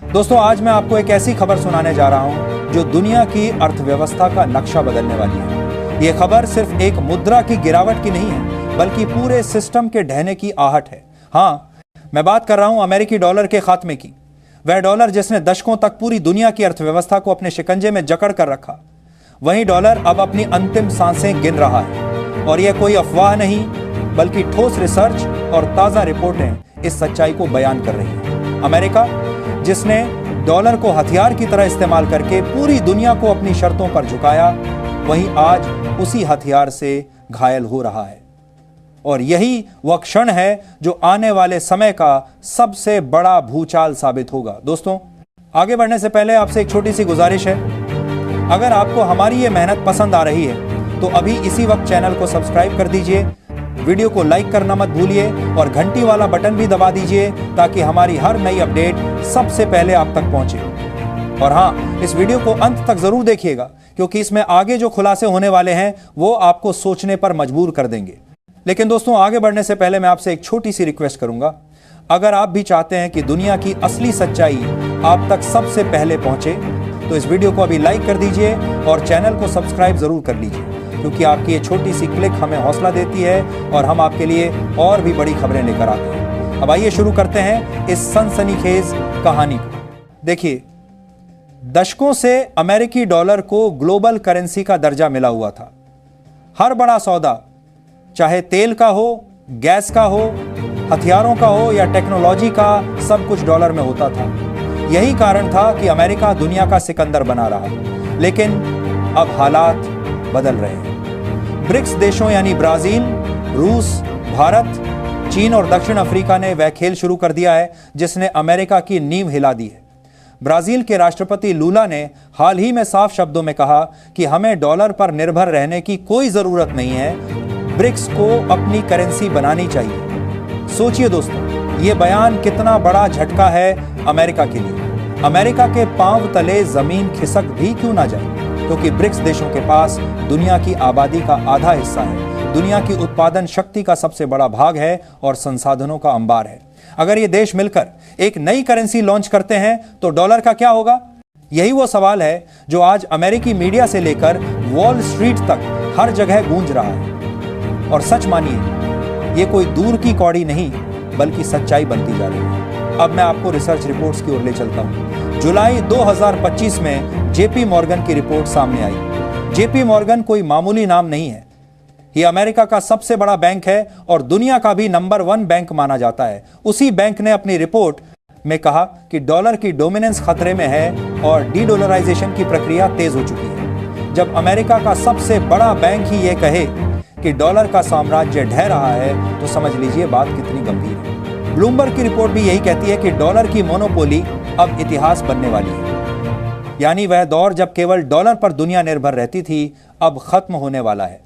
दोस्तों, आज मैं आपको एक ऐसी खबर सुनाने जा रहा हूं जो दुनिया की अर्थव्यवस्था का नक्शा बदलने वाली है। यह खबर सिर्फ एक मुद्रा की गिरावट की नहीं है, बल्कि पूरे सिस्टम के ढहने की आहट है। हाँ, मैं बात कर रहा हूं अमेरिकी डॉलर के खात्मे की। वह डॉलर जिसने दशकों तक पूरी दुनिया की अर्थव्यवस्था को अपने शिकंजे में जकड़ कर रखा, वही डॉलर अब अपनी अंतिम सांसें गिन रहा है। और यह कोई अफवाह नहीं, बल्कि ठोस रिसर्च और ताजा रिपोर्टें इस सच्चाई को बयान कर रही हैं। अमेरिका, जिसने डॉलर को हथियार की तरह इस्तेमाल करके पूरी दुनिया को अपनी शर्तों पर झुकाया, वहीं आज उसी हथियार से घायल हो रहा है। और यही वह क्षण है जो आने वाले समय का सबसे बड़ा भूचाल साबित होगा। दोस्तों, आगे बढ़ने से पहले आपसे एक छोटी सी गुजारिश है। अगर आपको हमारी ये मेहनत पसंद आ रही है तो अभी इसी वक्त चैनल को सब्सक्राइब कर दीजिए, वीडियो को लाइक करना मत भूलिए और घंटी वाला बटन भी दबा दीजिए ताकि हमारी हर नई अपडेट सबसे पहले आप तक पहुंचे। और हाँ, इस वीडियो को अंत तक जरूर देखिएगा, क्योंकि इसमें आगे जो खुलासे होने वाले हैं वो आपको सोचने पर मजबूर कर देंगे। लेकिन दोस्तों, आगे बढ़ने से पहले मैं आपसे एक छोटी सी रिक्वेस्ट करूंगा। अगर आप भी चाहते हैं कि दुनिया की असली सच्चाई आप तक सबसे पहले पहुंचे, तो इस वीडियो को अभी लाइक कर दीजिए और चैनल को सब्सक्राइब जरूर कर लीजिए, क्योंकि आपकी ये छोटी सी क्लिक हमें हौसला देती है और हम आपके लिए और भी बड़ी खबरें लेकर आते हैं। अब आइए शुरू करते हैं इस सनसनीखेज कहानी को। देखिए, दशकों से अमेरिकी डॉलर को ग्लोबल करेंसी का दर्जा मिला हुआ था। हर बड़ा सौदा, चाहे तेल का हो, गैस का हो, हथियारों का हो या टेक्नोलॉजी का, सब कुछ डॉलर में होता था। यही कारण था कि अमेरिका दुनिया का सिकंदर बना रहा। लेकिन अब हालात बदल रहे हैं। ब्रिक्स देशों यानी ब्राजील, रूस, भारत, चीन और दक्षिण अफ्रीका ने वह खेल शुरू कर दिया है जिसने अमेरिका की नींव हिला दी है। ब्राजील के राष्ट्रपति लूला ने हाल ही में साफ शब्दों में कहा कि हमें डॉलर पर निर्भर रहने की कोई जरूरत नहीं है, ब्रिक्स को अपनी करेंसी बनानी चाहिए। सोचिए दोस्तों, यह बयान कितना बड़ा झटका है अमेरिका के लिए। अमेरिका के पांव तले जमीन खिसक भी क्यों ना जाए, क्योंकि ब्रिक्स देशों के पास दुनिया की आबादी का आधा हिस्सा है, दुनिया की उत्पादन शक्ति का सबसे बड़ा भाग है और संसाधनों का अंबार है। अगर ये देश मिलकर एक नई करेंसी लॉन्च करते हैं तो डॉलर का क्या होगा? यही वो सवाल है जो आज अमेरिकी मीडिया से लेकर वॉल स्ट्रीट तक हर जगह गूंज रहा है। और सच मानिए, ये कोई दूर की कौड़ी नहीं, बल्कि सच्चाई बनती जा रही है। अब मैं आपको रिसर्च रिपोर्ट्स की ओर ले चलता हूं। जुलाई 2025 में जेपी मॉर्गन की रिपोर्ट सामने आई। जेपी मॉर्गन कोई मामूली नाम नहीं है। ये अमेरिका का सबसे बड़ा बैंक है और दुनिया का भी नंबर 1 बैंक माना जाता है। उसी बैंक ने अपनी रिपोर्ट में कहा कि डॉलर की डोमिनेंस खतरे में है और डी-डॉलराइजेशन की प्रक्रिया तेज हो चुकी है। जब अमेरिका का सबसे बड़ा बैंक ही ये कहे कि डॉलर का साम्राज्य ढह रहा है, तो समझ लीजिए बात कितनी गंभीर है। ब्लूमबर्ग की रिपोर्ट भी यही कहती है कि डॉलर की मोनोपोली अब इतिहास बनने वाली है। यानी वह दौर जब केवल डॉलर पर दुनिया निर्भर रहती थी, अब खत्म होने वाला है।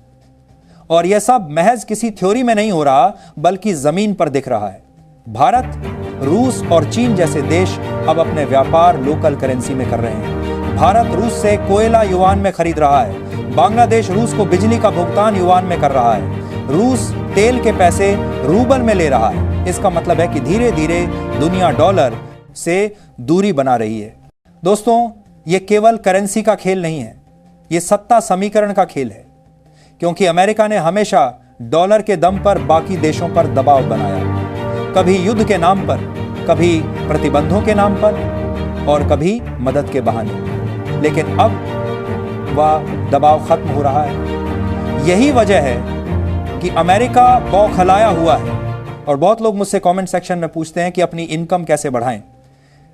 और यह सब महज किसी थ्योरी में नहीं हो रहा, बल्कि जमीन पर दिख रहा है। भारत, रूस और चीन जैसे देश अब अपने व्यापार लोकल करेंसी में कर रहे हैं। भारत रूस से कोयला युआन में खरीद रहा है। बांग्लादेश रूस को बिजली का भुगतान युआन में कर रहा है। रूस तेल के पैसे रूबल में ले रहा है। इसका मतलब है कि धीरे धीरे दुनिया डॉलर से दूरी बना रही है। दोस्तों, यह केवल करेंसी का खेल नहीं है, यह सत्ता समीकरण का खेल है, क्योंकि अमेरिका ने हमेशा डॉलर के दम पर बाकी देशों पर दबाव बनाया। कभी युद्ध के नाम पर, कभी प्रतिबंधों के नाम पर और कभी मदद के बहाने। लेकिन अब वह दबाव खत्म हो रहा है। यही वजह है कि अमेरिका बौखलाया हुआ है। और बहुत लोग मुझसे कमेंट सेक्शन में पूछते हैं कि अपनी इनकम कैसे बढ़ाएं।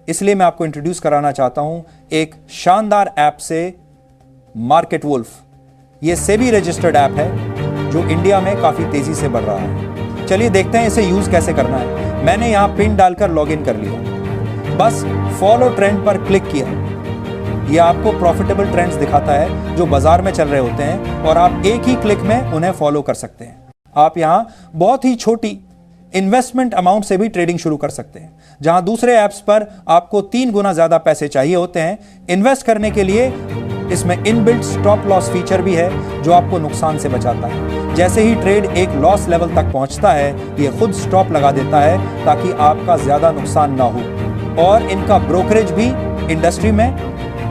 इसलिए मैं आपको इंट्रोड्यूस कराना चाहता हूं एक शानदार ऐप से, मार्केट वुल्फ। यह सेबी रजिस्टर्ड ऐप है जो इंडिया में काफी तेजी से बढ़ रहा है। चलिए देखते हैं इसे यूज कैसे करना है। मैंने यहां पिन डालकर लॉगिन कर लिया। बस फॉलो ट्रेंड पर क्लिक किया। यह आपको प्रॉफिटेबल ट्रेंड्स दिखाता है जो बाजार में चल रहे होते हैं और आप एक ही क्लिक में उन्हें फॉलो कर सकते हैं। आप यहां बहुत ही छोटी इन्वेस्टमेंट अमाउंट से भी ट्रेडिंग शुरू कर सकते हैं। जहां दूसरे ऐप्स पर आपको 3 गुना ज्यादा पैसे चाहिए होते हैं इन्वेस्ट करने के लिए, इसमें इनबिल्ट स्टॉप लॉस फीचर भी है जो आपको नुकसान से बचाता है। जैसे ही ट्रेड एक लॉस लेवल तक पहुंचता है, यह खुद स्टॉप लगा देता है ताकि आपका ज्यादा नुकसान ना हो। और इनका ब्रोकरेज भी इंडस्ट्री में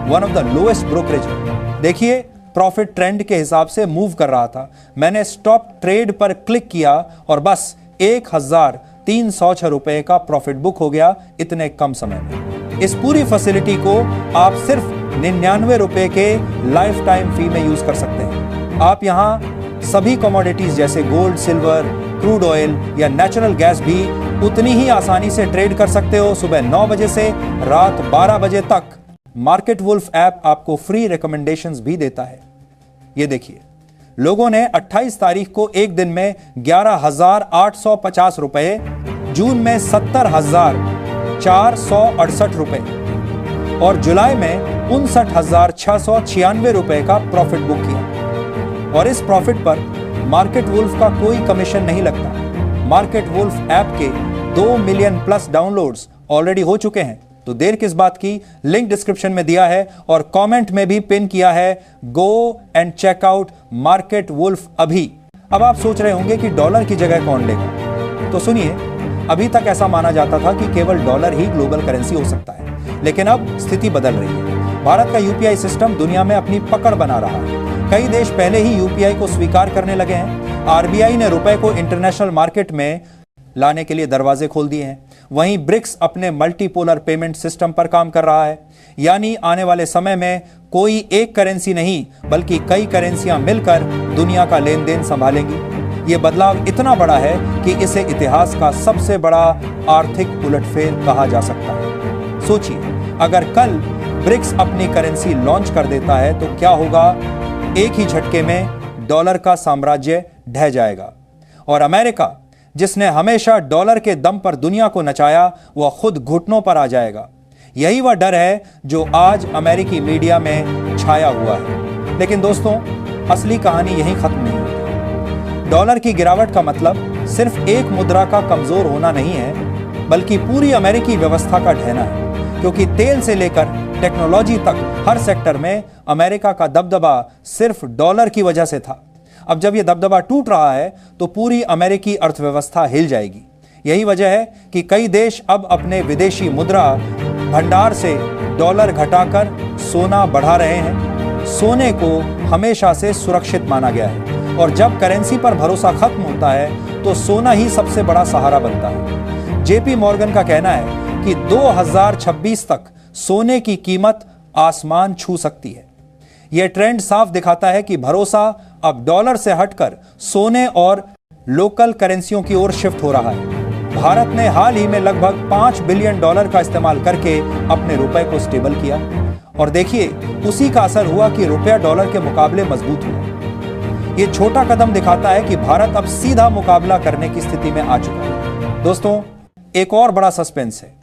one of the lowest brokerage है। देखिए प्रॉफिट ट्रेंड के हिसाब से मूव कर रहा था, मैंने स्टॉप ट्रेड पर क्लिक किया और बस 1306 रुपए का प्रॉफिट बुक हो गया इतने कम समय में। इस पूरी फैसिलिटी को आप सिर्फ 99 रुपए के लाइफ टाइम फी में यूज कर सकते हैं। आप यहां सभी कमोडिटीज जैसे गोल्ड, सिल्वर, क्रूड ऑयल या नेचुरल गैस भी उतनी ही आसानी से ट्रेड कर सकते हो। सुबह 9 बजे से रात 12 बजे तक मार्केट वुल्फ ऐप आपको फ्री रिकमेंडेशंस भी देता है। ये देखिए, लोगों ने 28 तारीख को एक दिन में 11,850 रुपए, जून में 70,468 रुपए और जुलाई में 59,696 रुपए का प्रॉफिट बुक किया। और इस प्रॉफिट पर मार्केट वुल्फ का कोई कमीशन नहीं लगता। मार्केट वुल्फ ऐप के 2 मिलियन प्लस डाउनलोड्स ऑलरेडी हो चुके हैं, तो देर किस बात की। लिंक डिस्क्रिप्शन में दिया है और कमेंट में भी पिन किया है, go and check out Market Wolf अभी। अब आप सोच रहे होंगे कि डॉलर की जगह कौन लेगा, तो सुनिए, अभी तक ऐसा माना जाता था कि केवल डॉलर ही ग्लोबल करेंसी हो सकता है, लेकिन अब स्थिति बदल रही है। भारत का यूपीआई सिस्टम दुनिया में अपनी पकड़ बना रहा है। कई देश पहले ही यूपीआई को स्वीकार करने लगे हैं। आरबीआई ने रुपए को इंटरनेशनल मार्केट में लाने के लिए दरवाजे खोल दिए हैं। वहीं ब्रिक्स अपने मल्टीपोलर पेमेंट सिस्टम पर काम कर रहा है, यानी आने वाले समय में कोई एक करेंसी नहीं बल्कि कई करेंसियां मिलकर दुनिया का लेन देन संभालेंगी। यह बदलाव इतना बड़ा है कि इसे इतिहास का सबसे बड़ा आर्थिक उलटफेर कहा जा सकता है। सोचिए, अगर कल ब्रिक्स अपनी करेंसी लॉन्च कर देता है तो क्या होगा। एक ही झटके में डॉलर का साम्राज्य ढह जाएगा और अमेरिका, जिसने हमेशा डॉलर के दम पर दुनिया को नचाया, वह खुद घुटनों पर आ जाएगा। यही वह डर है जो आज अमेरिकी मीडिया में छाया हुआ है। लेकिन दोस्तों, असली कहानी यहीं खत्म नहीं होती। डॉलर की गिरावट का मतलब सिर्फ एक मुद्रा का कमजोर होना नहीं है, बल्कि पूरी अमेरिकी व्यवस्था का ढहना है। क्योंकि तेल से लेकर टेक्नोलॉजी तक हर सेक्टर में अमेरिका का दबदबा सिर्फ डॉलर की वजह से था। अब जब यह दबदबा टूट रहा है तो पूरी अमेरिकी अर्थव्यवस्था हिल जाएगी। यही वजह है कि कई देश अब अपने विदेशी मुद्रा भंडार से डॉलर घटाकर सोना बढ़ा रहे हैं। सोने को हमेशा से सुरक्षित माना गया है और जब करेंसी पर भरोसा खत्म होता है तो सोना ही सबसे बड़ा सहारा बनता है। जेपी मॉर्गन का कहना है कि 2026 तक सोने की कीमत आसमान छू सकती है। यह ट्रेंड साफ दिखाता है कि भरोसा अब डॉलर से हटकर सोने और लोकल करेंसियों की ओर शिफ्ट हो रहा है। भारत ने हाल ही में लगभग $5 बिलियन का इस्तेमाल करके अपने रुपए को स्टेबल किया और देखिए, उसी का असर हुआ कि रुपया डॉलर के मुकाबले मजबूत हुआ। यह छोटा कदम दिखाता है कि भारत अब सीधा मुकाबला करने की स्थिति में आ चुका है। दोस्तों, एक और बड़ा सस्पेंस है।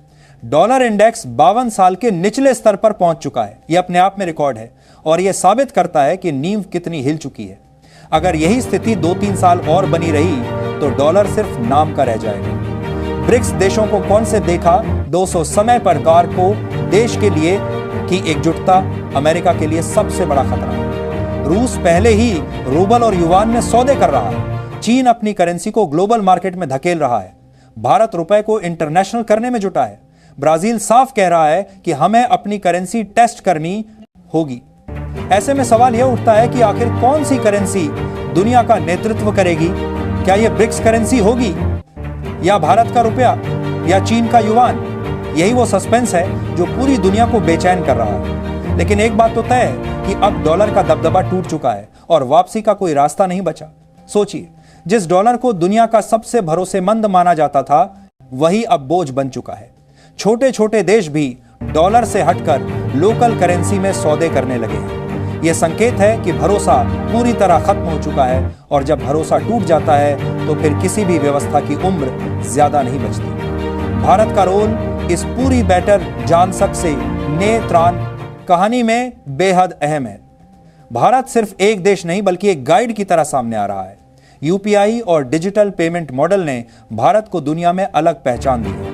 डॉलर इंडेक्स 52 साल के निचले स्तर पर पहुंच चुका है। यह अपने आप में रिकॉर्ड है और यह साबित करता है कि नींव कितनी हिल चुकी है। अगर यही स्थिति 2-3 साल और बनी रही तो डॉलर सिर्फ नाम का रह जाएगा। ब्रिक्स देशों को कौन से देखा 200 समय पर गार को देश के लिए की एकजुटता अमेरिका के लिए सबसे बड़ा खतरा है। रूस पहले ही रूबल और युवान में सौदे कर रहा है। चीन अपनी करेंसी को ग्लोबल मार्केट में धकेल रहा है। भारत रुपए को इंटरनेशनल करने में जुटा है। ब्राजील साफ कह रहा है कि हमें अपनी करेंसी टेस्ट करनी होगी। ऐसे में सवाल यह उठता है कि आखिर कौन सी करेंसी दुनिया का नेतृत्व करेगी। क्या यह ब्रिक्स करेंसी होगी या भारत का रुपया या चीन का युवान? यही वो सस्पेंस है जो पूरी दुनिया को बेचैन कर रहा है। लेकिन एक बात तो तय है कि अब डॉलर का दबदबा टूट चुका है और वापसी का कोई रास्ता नहीं बचा। सोचिए, जिस डॉलर को दुनिया का सबसे भरोसेमंद माना जाता था, वही अब बोझ बन चुका है। छोटे छोटे देश भी डॉलर से हटकर लोकल करेंसी में सौदे करने लगे हैं। यह संकेत है कि भरोसा पूरी तरह खत्म हो चुका है और जब भरोसा टूट जाता है तो फिर किसी भी व्यवस्था की उम्र ज्यादा नहीं बचती। भारत का रोल इस पूरी बेटर जान सक से ने त्राण कहानी में बेहद अहम है। भारत सिर्फ एक देश नहीं बल्कि एक गाइड की तरह सामने आ रहा है। यूपीआई और डिजिटल पेमेंट मॉडल ने भारत को दुनिया में अलग पहचान दी है।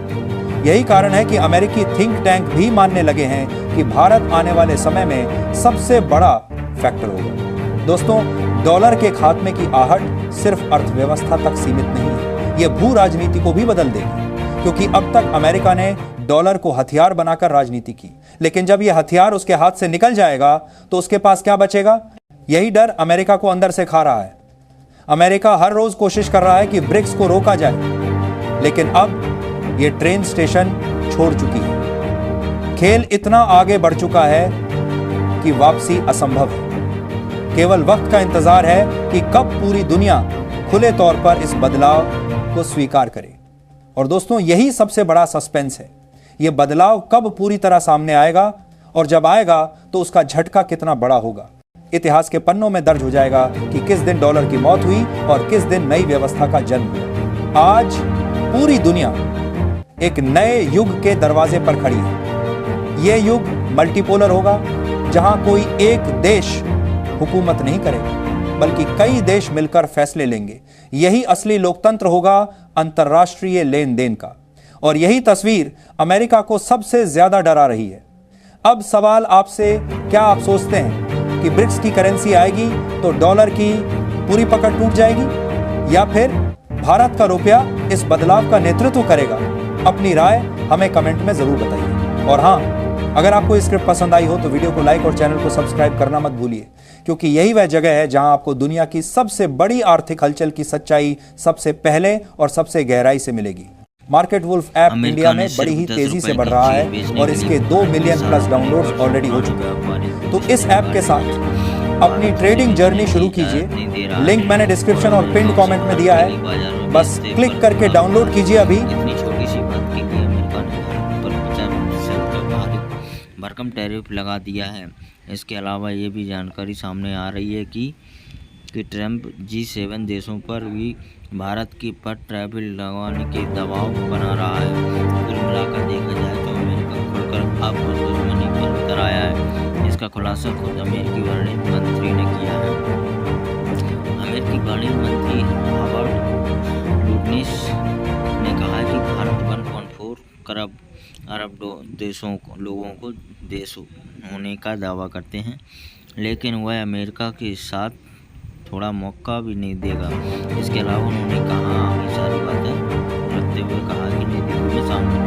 यही कारण है कि अमेरिकी थिंक टैंक भी मानने लगे हैं कि भारत आने वाले समय में सबसे बड़ा फैक्टर होगा। दोस्तों, डॉलर के खात्मे की आहट सिर्फ अर्थव्यवस्था तक सीमित नहीं है, यह भू राजनीति को भी बदल देगी। क्योंकि अब तक अमेरिका ने डॉलर को हथियार बनाकर राजनीति की, लेकिन जब यह हथियार उसके हाथ से निकल जाएगा तो उसके पास क्या बचेगा? यही डर अमेरिका को अंदर से खा रहा है। अमेरिका हर रोज कोशिश कर रहा है कि ब्रिक्स को रोका जाए, लेकिन अब यह ट्रेन स्टेशन छोड़ चुकी है। खेल इतना आगे बढ़ चुका है कि वापसी असंभव है। केवल वक्त का इंतजार है कि कब पूरी दुनिया खुले तौर पर इस बदलाव को स्वीकार करे। और दोस्तों, यही सबसे बड़ा सस्पेंस है। यह बदलाव कब पूरी तरह सामने आएगा, और जब आएगा तो उसका झटका कितना बड़ा होगा। इतिहास के पन्नों में दर्ज हो जाएगा कि किस दिन डॉलर की मौत हुई और किस दिन नई व्यवस्था का जन्म हुआ। आज पूरी दुनिया एक नए युग के दरवाजे पर खड़ी है। यह युग मल्टीपोलर होगा, जहां कोई एक देश हुकूमत नहीं करेगा, बल्कि कई देश मिलकर फैसले लेंगे। यही असली लोकतंत्र होगा अंतर्राष्ट्रीय लेन देन का। और यही तस्वीर अमेरिका को सबसे ज्यादा डरा रही है। अब सवाल आपसे, क्या आप सोचते हैं कि ब्रिक्स की करेंसी आएगी तो डॉलर की पूरी पकड़ टूट जाएगी, या फिर भारत का रुपया इस बदलाव का नेतृत्व करेगा? अपनी राय हमें कमेंट में जरूर बताइए। और हां, अगर आपको ये स्क्रिप्ट पसंद आई हो तो वीडियो को लाइक और चैनल को सब्सक्राइब करना मत भूलिए, क्योंकि यही वह जगह है जहां आपको दुनिया की सबसे बड़ी आर्थिक हलचल की सच्चाई सबसे पहले और सबसे गहराई से मिलेगी। मार्केट वुल्फ ऐप इंडिया में बड़ी ही तेजी से बढ़ रहा है और इसके 2 मिलियन प्लस डाउनलोड्स ऑलरेडी हो चुके हैं। तो इस ऐप के साथ अपनी ट्रेडिंग जर्नी शुरू कीजिए। लिंक मैंने डिस्क्रिप्शन और पिन कमेंट में दिया है, बस क्लिक करके डाउनलोड कीजिए अभी। इतनी छोटी सी बात के लिए अमेरिका ने भारत पर 50% का भारी भरकम टैरिफ लगा दिया है। इसके अलावा ये भी जानकारी सामने आ रही है कि ट्रंप G7 देशों पर भी भारत की पर टैरिफ लगाने के दबाव बना रहा है। कुल मिलाकर देखा जाए तो अमेरिका खुलकर अब दुश्मनी पर उतर आया है। इसका खुलासा खुद अमेरिकी वाणिज्य मंत्री ने किया है। अमेरिकी वाणिज्य मंत्री हॉवर्ड लुटनिस ने कहा कि भारत 1.4 खरब अरब लोगों को देश होने का दावा करते हैं, लेकिन वह अमेरिका के साथ थोड़ा मौका भी नहीं देगा। इसके अलावा उन्होंने कहा, सारी बातें रखते हुए कहा कि नई दिल्ली में सामने